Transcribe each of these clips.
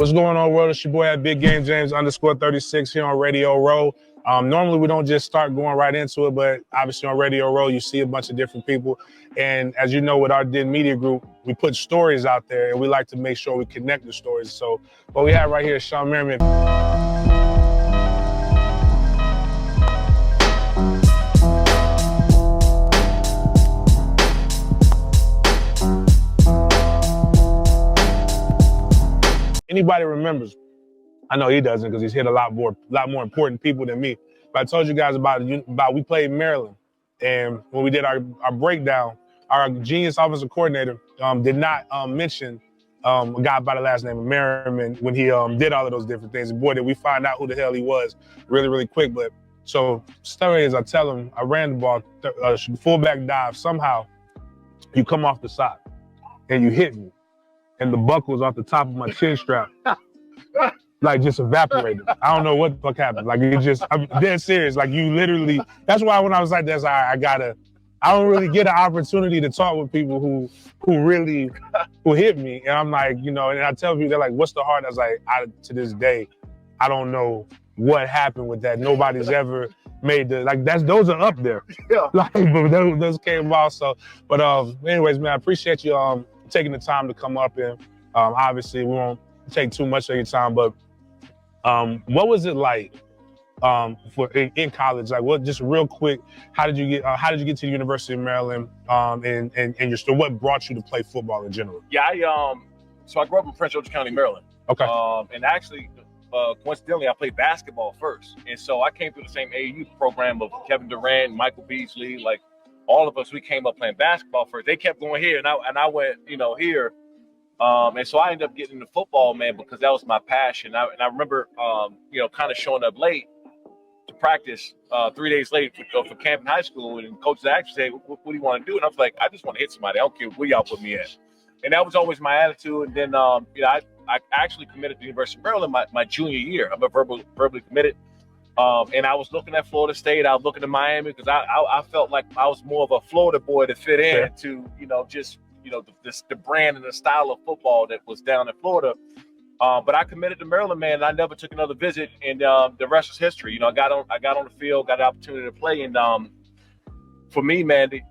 What's going on, world? It's your boy at Big Game James _36 here on Radio Row. Normally we don't just start going right into it, but obviously on Radio Row you see a bunch of different people. And as you know, with our DIN Media Group, we put stories out there and we like to make sure we connect the stories. So what we have right here is Shawne Merriman. Anybody remembers? I know he doesn't because he's hit a lot more important people than me. But I told you guys about we played Maryland, and when we did our breakdown, our genius offensive coordinator did not mention a guy by the last name of Merriman when he did all of those different things. And boy, did we find out who the hell he was really, really quick. But so story is, I tell him I ran the ball, fullback dive. Somehow you come off the side and you hit me, and the buckle was off the top of my chin strap. Like just evaporated. I don't know what the fuck happened. Like it just, I'm dead serious. Like you literally, that's why when I was like this, I don't really get an opportunity to talk with people who hit me. And I'm like, you know, and I tell people, they're like, what's the heart? I was like, to this day, I don't know what happened with that. Nobody's ever made those are up there. Yeah. Like, but those came off. So, but anyways, man, I appreciate you taking the time to come up and obviously we won't take too much of your time, but what was it like in college? Like, what? Just real quick, how did you get to the University of Maryland? And what brought you to play football in general? Yeah, so I grew up in Prince George's County, Maryland. Okay. And actually, coincidentally, I played basketball first, and so I came through the same AAU program of Kevin Durant, Michael Beasley, like all of us. We came up playing basketball first. They kept going here, and I went, here. And so I ended up getting into football, man, because that was my passion. And I remember, kind of showing up late to practice 3 days late for camp in high school. And coaches actually say, what do you want to do? And I was like, I just want to hit somebody. I don't care where y'all put me at. And that was always my attitude. And then, I actually committed to the University of Maryland my junior year. I'm verbally committed. And I was looking at Florida State. I was looking at Miami because I felt like I was more of a Florida boy to fit in to, the brand and the style of football that was down in Florida. But I committed to Maryland, man, and I never took another visit. And the rest is history. I got on the field, got the opportunity to play. And for me, man, be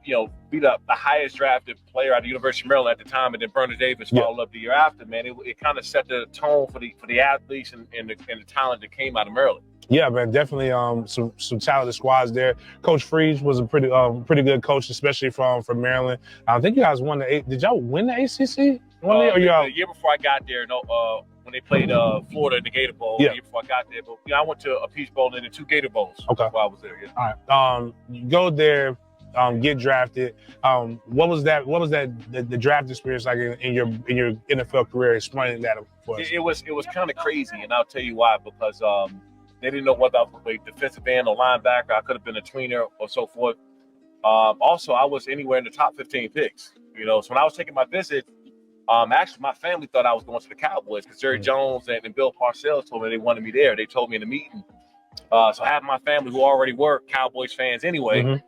the highest drafted player at the University of Maryland at the time, and then Vernon Davis followed up the year after, man. It kind of set the tone for the athletes and the talent that came out of Maryland. Yeah, man, definitely some talented squads there. Coach Freeze was a pretty good coach, especially from Maryland. I think you guys won did y'all win the ACC? The year before I got there, when they played Florida in the Gator Bowl, the year before I got there. But I went to a Peach Bowl and then 2 Gator Bowls while I was there. Yeah. All right. You go there, get drafted. What was the draft experience like in your NFL career? Explain that for us. It was kind of crazy, and I'll tell you why. Because they didn't know whether I was a defensive end or linebacker. I could have been a tweener or so forth. Also, I was anywhere in the top 15 picks. So when I was taking my visit, actually my family thought I was going to the Cowboys because Jerry Jones and Bill Parcells told me they wanted me there. They told me in the meeting. So half my family, who already were Cowboys fans anyway,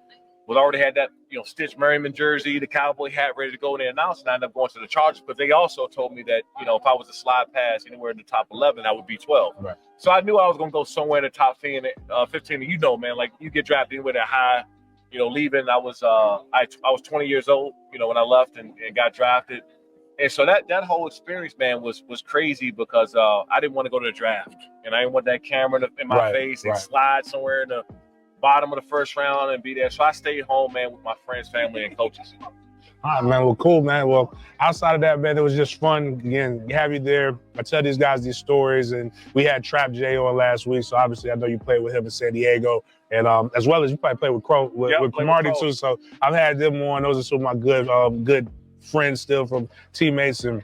was already had that Stitch Merriman jersey, the Cowboy hat ready to go. And they announced, and I ended up going to the Chargers. But they also told me that if I was to slide past anywhere in the top 11, I would be 12. Right. So I knew I was going to go somewhere in the top 15. And man, like you get drafted anywhere that high. Leaving, I was 20 years old, when I left and got drafted. And so that whole experience, man, was crazy because I didn't want to go to the draft, and I didn't want that camera in my face and slide somewhere in the bottom of the first round and be there. So I stayed home, man, with my friends, family, and coaches. All right, man. Well, cool, man. Well, outside of that, man, it was just fun. Again, have you there. I tell these guys these stories, and we had Trap J on last week, so obviously I know you played with him in San Diego, and as well as you probably played with Crow, with Marty too. So I've had them on. Those are some of my good friends still from teammates, and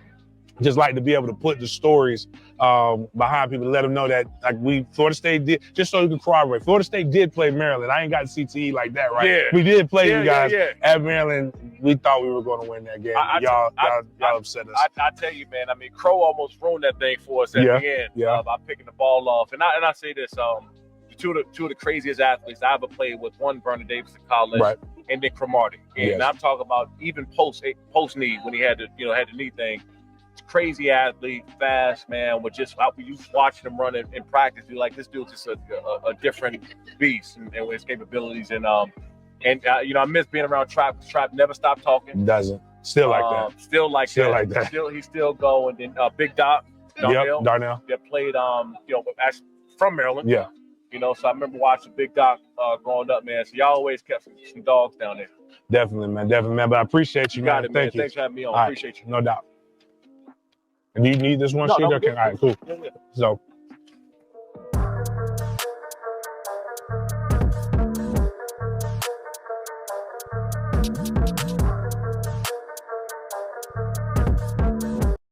just like to be able to put the stories behind people, to let them know that Florida State did, just so you can corroborate. Florida State did play Maryland. I ain't got CTE like that, right? Yeah. We did play you guys at Maryland. We thought we were going to win that game. Y'all upset us. I tell you, man. I mean, Crow almost ruined that thing for us at the end by picking the ball off. And I say this: two of the craziest athletes I ever played with. One, Vernon Davis in college, and then Cromartie. And I'm talking about even post knee when he had the knee thing. crazy athlete, fast man. With just you watching him run in practice, you're like, this dude's just a different beast and with his capabilities. And you know, I miss being around Trap. Trap never stopped talking. Doesn't. Still like that. Still like that. He's still going. And Big Doc, Darnell, that played you know, actually from Maryland. Yeah. You know, so I remember watching Big Doc growing up, man. So y'all always kept some dogs down there. Definitely, man. But I appreciate you, got man. it, man. Thank you. Thanks for having me on. All right. Appreciate you. No doubt. And do you need this one, No, Sheet? no, Okay, all right, cool. Yeah. So